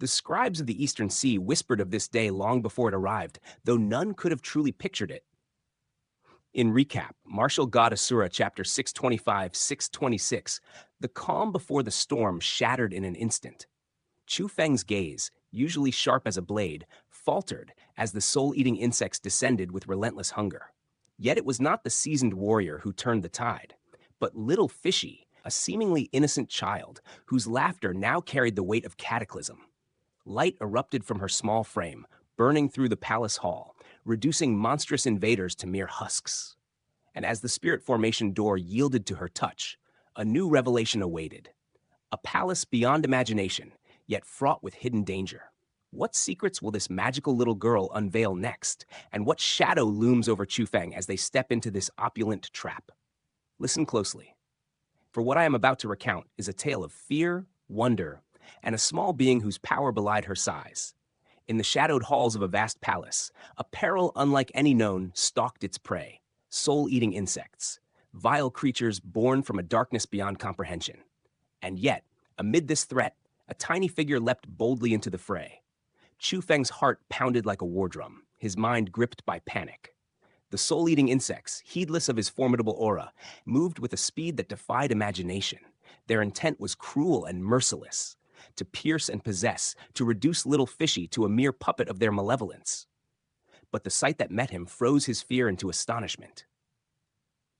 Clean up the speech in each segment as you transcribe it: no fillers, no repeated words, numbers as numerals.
The scribes of the Eastern Sea whispered of this day long before it arrived, though none could have truly pictured it. In recap, Martial God Asura, chapter 625, 626, the calm before the storm shattered in an instant. Chu Feng's gaze, usually sharp as a blade, faltered as the soul-eating insects descended with relentless hunger. Yet it was not the seasoned warrior who turned the tide, but Little Fishy, a seemingly innocent child whose laughter now carried the weight of cataclysm. Light erupted from her small frame, burning through the palace hall, reducing monstrous invaders to mere husks. And as the spirit formation door yielded to her touch, a new revelation awaited. A palace beyond imagination, yet fraught with hidden danger. What secrets will this magical little girl unveil next? And what shadow looms over Chu Feng as they step into this opulent trap? Listen closely, for what I am about to recount is a tale of fear, wonder, and a small being whose power belied her size. In the shadowed halls of a vast palace, a peril unlike any known stalked its prey, soul-eating insects, vile creatures born from a darkness beyond comprehension. And yet, amid this threat, a tiny figure leapt boldly into the fray. Chu Feng's heart pounded like a war drum, his mind gripped by panic. The soul-eating insects, heedless of his formidable aura, moved with a speed that defied imagination. Their intent was cruel and merciless, to pierce and possess, to reduce Little Fishy to a mere puppet of their malevolence. But the sight that met him froze his fear into astonishment.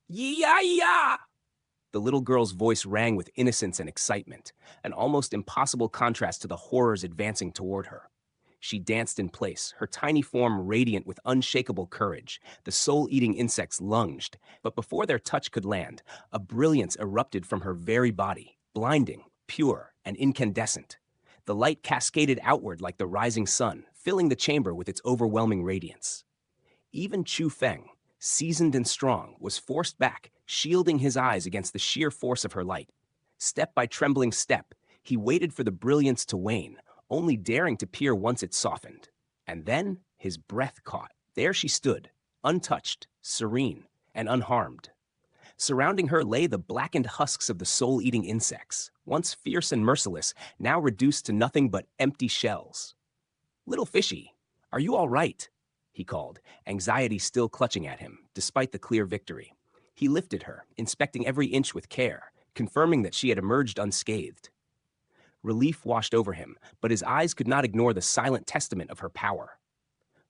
"Yeah!" The little girl's voice rang with innocence and excitement, an almost impossible contrast to the horrors advancing toward her. She danced in place, her tiny form radiant with unshakable courage. The soul-eating insects lunged, but before their touch could land, a brilliance erupted from her very body, blinding, pure, and incandescent. The light cascaded outward like the rising sun, filling the chamber with its overwhelming radiance. Even Chu Feng, seasoned and strong, was forced back, shielding his eyes against the sheer force of her light. Step by trembling step, he waited for the brilliance to wane, only daring to peer once it softened. And then his breath caught. There she stood, untouched, serene, and unharmed. Surrounding her lay the blackened husks of the soul-eating insects, once fierce and merciless, now reduced to nothing but empty shells. "Little Fishy, are you all right?" he called, anxiety still clutching at him, despite the clear victory. He lifted her, inspecting every inch with care, confirming that she had emerged unscathed. Relief washed over him, but his eyes could not ignore the silent testament of her power.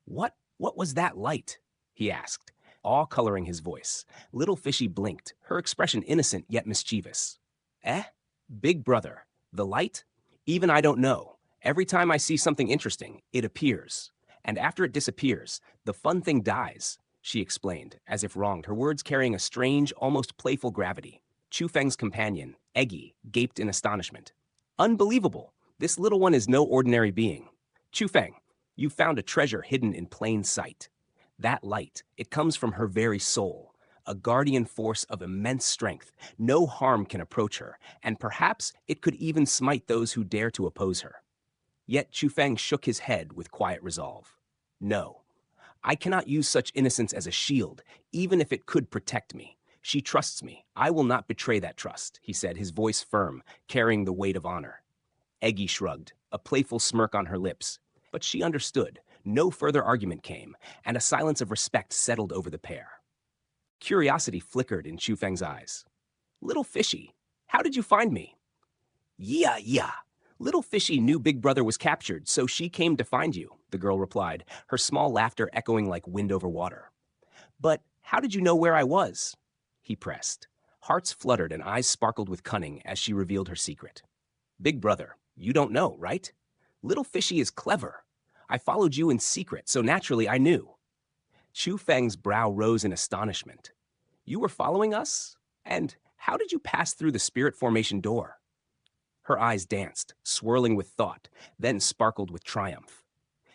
What was that light?" he asked, awe coloring his voice. Little Fishy blinked, her expression innocent yet mischievous. "Eh? Big brother, the light? Even I don't know. Every time I see something interesting, it appears. And after it disappears, the fun thing dies," she explained, as if wronged, her words carrying a strange, almost playful gravity. Chu Feng's companion, Eggy, gaped in astonishment. "Unbelievable! This little one is no ordinary being. Chu Feng, you found a treasure hidden in plain sight. That light, it comes from her very soul, a guardian force of immense strength. No harm can approach her, and perhaps it could even smite those who dare to oppose her." Yet Chu Feng shook his head with quiet resolve. "No, I cannot use such innocence as a shield, even if it could protect me. She trusts me. I will not betray that trust," he said, his voice firm, carrying the weight of honor. Eggy shrugged, a playful smirk on her lips. But she understood. No further argument came, and a silence of respect settled over the pair. Curiosity flickered in Chu Feng's eyes. "Little Fishy, how did you find me?" Yeah. Little Fishy knew Big Brother was captured, so she came to find you," the girl replied, her small laughter echoing like wind over water. "But how did you know where I was?" he pressed. Hearts fluttered and eyes sparkled with cunning as she revealed her secret. "Big Brother, you don't know, right? Little Fishy is clever. I followed you in secret, so naturally I knew." Chu Feng's brow rose in astonishment. "You were following us? And how did you pass through the spirit formation door?" Her eyes danced, swirling with thought, then sparkled with triumph.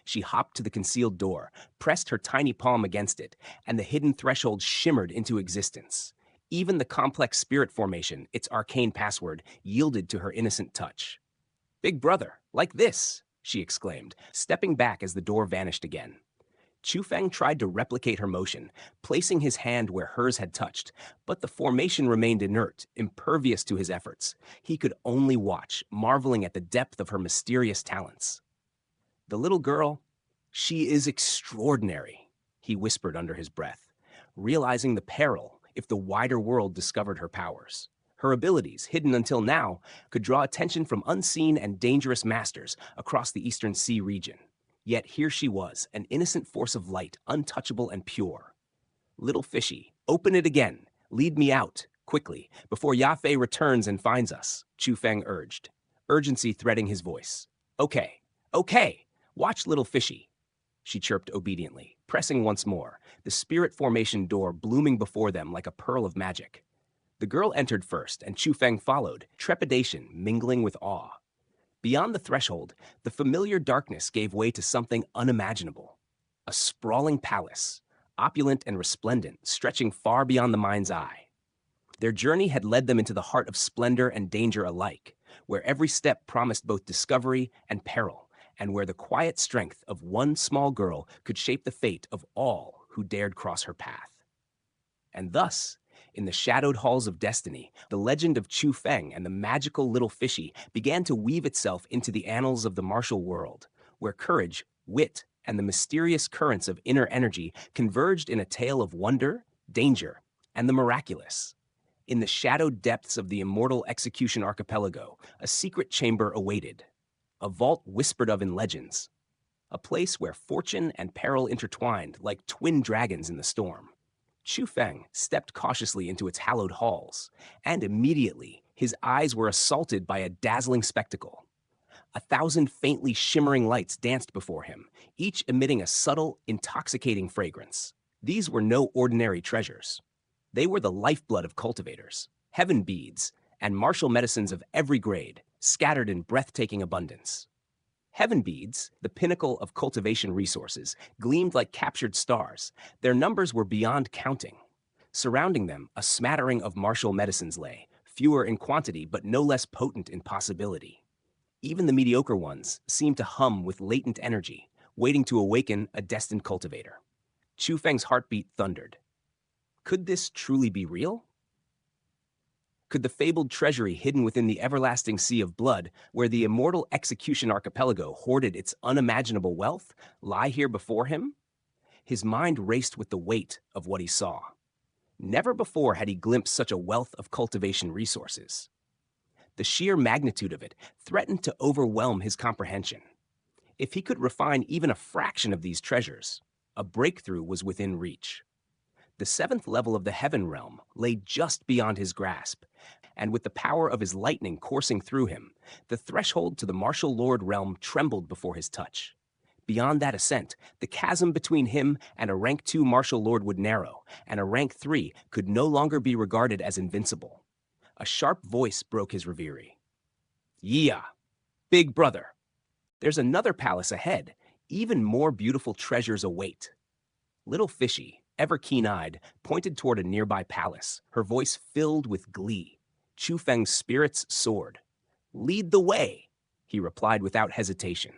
She hopped to the concealed door, pressed her tiny palm against it, and the hidden threshold shimmered into existence. Even the complex spirit formation, its arcane password, yielded to her innocent touch. "Big Brother, like this!" she exclaimed, stepping back as the door vanished again. Chu Feng tried to replicate her motion, placing his hand where hers had touched, but the formation remained inert, impervious to his efforts. He could only watch, marveling at the depth of her mysterious talents. The little girl, she is extraordinary, he whispered under his breath, realizing the peril if the wider world discovered her powers. Her abilities, hidden until now, could draw attention from unseen and dangerous masters across the Eastern Sea region. Yet here she was, an innocent force of light, untouchable and pure. Little Fishy, open it again. Lead me out, quickly, before Yafei returns and finds us, Chu Feng urged, urgency threading his voice. Okay, okay, watch Little Fishy, she chirped obediently, pressing once more, the spirit formation door blooming before them like a pearl of magic. The girl entered first, and Chu Feng followed, trepidation mingling with awe. Beyond the threshold, the familiar darkness gave way to something unimaginable. A sprawling palace, opulent and resplendent, stretching far beyond the mind's eye. Their journey had led them into the heart of splendor and danger alike, where every step promised both discovery and peril, and where the quiet strength of one small girl could shape the fate of all who dared cross her path. And thus, in the shadowed halls of destiny, the legend of Chu Feng and the magical Little Fishy began to weave itself into the annals of the martial world, where courage, wit, and the mysterious currents of inner energy converged in a tale of wonder, danger, and the miraculous. In the shadowed depths of the immortal Execution Archipelago, a secret chamber awaited, a vault whispered of in legends, a place where fortune and peril intertwined like twin dragons in the storm. Chu Feng stepped cautiously into its hallowed halls, and immediately his eyes were assaulted by a dazzling spectacle. 1,000 faintly shimmering lights danced before him, each emitting a subtle, intoxicating fragrance. These were no ordinary treasures. They were the lifeblood of cultivators, heaven beads, and martial medicines of every grade, scattered in breathtaking abundance. Heaven beads, the pinnacle of cultivation resources, gleamed like captured stars. Their numbers were beyond counting. Surrounding them, a smattering of martial medicines lay, fewer in quantity but no less potent in possibility. Even the mediocre ones seemed to hum with latent energy, waiting to awaken a destined cultivator. Chu Feng's heartbeat thundered. Could this truly be real? Could the fabled treasury hidden within the everlasting sea of blood, where the immortal Execution Archipelago hoarded its unimaginable wealth, lie here before him? His mind raced with the weight of what he saw. Never before had he glimpsed such a wealth of cultivation resources. The sheer magnitude of it threatened to overwhelm his comprehension. If he could refine even a fraction of these treasures, a breakthrough was within reach. The 7th level of the heaven realm lay just beyond his grasp, and with the power of his lightning coursing through him, the threshold to the martial lord realm trembled before his touch. Beyond that ascent, the chasm between him and a rank 2 martial lord would narrow, and a rank 3 could no longer be regarded as invincible. A sharp voice broke his reverie. "Yeah, big brother. There's another palace ahead. Even more beautiful treasures await." Little Fishy, ever keen-eyed, pointed toward a nearby palace, her voice filled with glee. Chu Feng's spirits soared. "Lead the way," he replied without hesitation.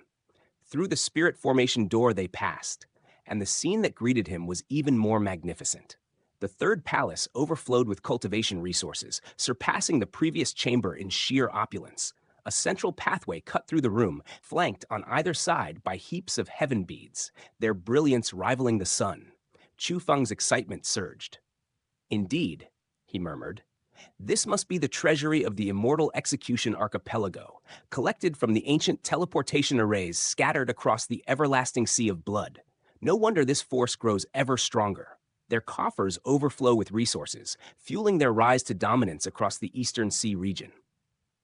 Through the spirit formation door they passed, and the scene that greeted him was even more magnificent. The 3rd palace overflowed with cultivation resources, surpassing the previous chamber in sheer opulence. A central pathway cut through the room, flanked on either side by heaps of heaven beads, their brilliance rivaling the sun. Chu Feng's excitement surged. "Indeed," he murmured, "this must be the treasury of the immortal Execution Archipelago, collected from the ancient teleportation arrays scattered across the everlasting sea of blood. No wonder this force grows ever stronger. Their coffers overflow with resources, fueling their rise to dominance across the Eastern Sea region."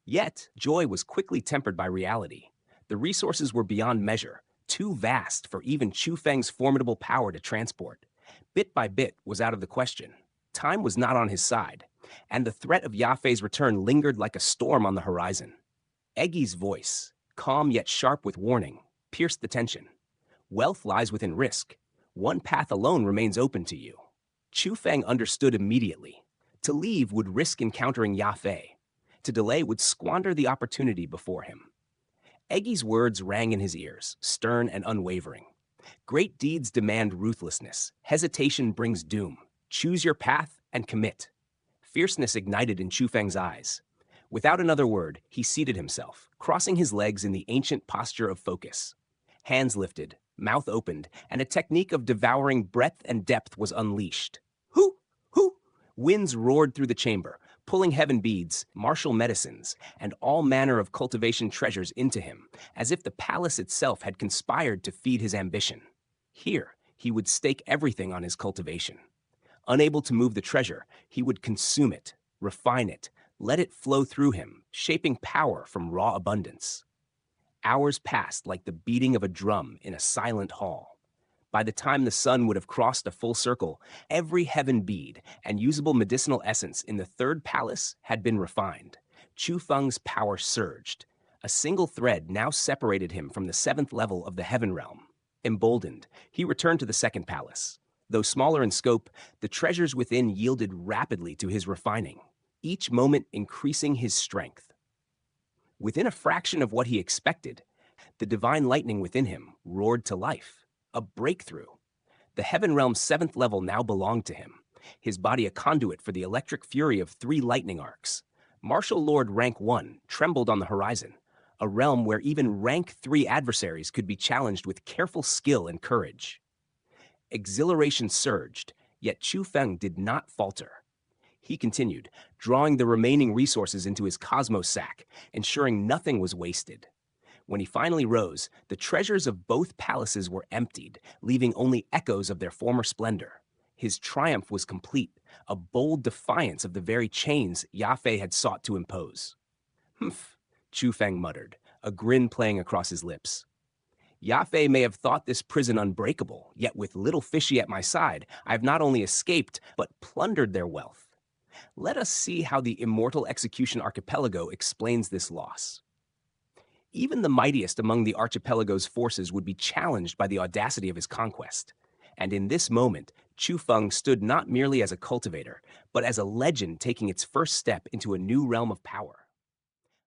Yet, joy was quickly tempered by reality. The resources were beyond measure, too vast for even Chu Feng's formidable power to transport. Bit by bit was out of the question. Time was not on his side, and the threat of Yafei's return lingered like a storm on the horizon. Eggy's voice, calm yet sharp with warning, pierced the tension. Wealth lies within risk. One path alone remains open to you. Chu Feng understood immediately. To leave would risk encountering Yafei. To delay would squander the opportunity before him. Eggy's words rang in his ears, stern and unwavering. Great deeds demand ruthlessness. Hesitation brings doom. Choose your path and commit. Fierceness ignited in Chu Feng's eyes. Without another word, he seated himself, crossing his legs in the ancient posture of focus. Hands lifted, mouth opened, and a technique of devouring breadth and depth was unleashed. Hoo! Hoo! Winds roared through the chamber, pulling heaven beads, martial medicines, and all manner of cultivation treasures into him, as if the palace itself had conspired to feed his ambition. Here, he would stake everything on his cultivation. Unable to move the treasure, he would consume it, refine it, let it flow through him, shaping power from raw abundance. Hours passed like the beating of a drum in a silent hall. By the time the sun would have crossed a full circle, every heaven bead and usable medicinal essence in the third palace had been refined. Chu Feng's power surged. A single thread now separated him from the seventh level of the heaven realm. Emboldened, he returned to the second palace. Though smaller in scope, the treasures within yielded rapidly to his refining, each moment increasing his strength. Within a fraction of what he expected, the divine lightning within him roared to life. A breakthrough. The heaven realm's seventh level now belonged to him, his body a conduit for the electric fury of 3 lightning arcs. Martial Lord Rank 1 trembled on the horizon, a realm where even Rank 3 adversaries could be challenged with careful skill and courage. Exhilaration surged, yet Chu Feng did not falter. He continued, drawing the remaining resources into his cosmos sack, ensuring nothing was wasted. When he finally rose, the treasures of both palaces were emptied, leaving only echoes of their former splendor. His triumph was complete, a bold defiance of the very chains Yafei had sought to impose. Humph, Chu Feng muttered, a grin playing across his lips. Yafei may have thought this prison unbreakable, yet with Little Fishy at my side, I have not only escaped, but plundered their wealth. Let us see how the immortal execution archipelago explains this loss. Even the mightiest among the archipelago's forces would be challenged by the audacity of his conquest. And in this moment, Chu Feng stood not merely as a cultivator, but as a legend taking its first step into a new realm of power.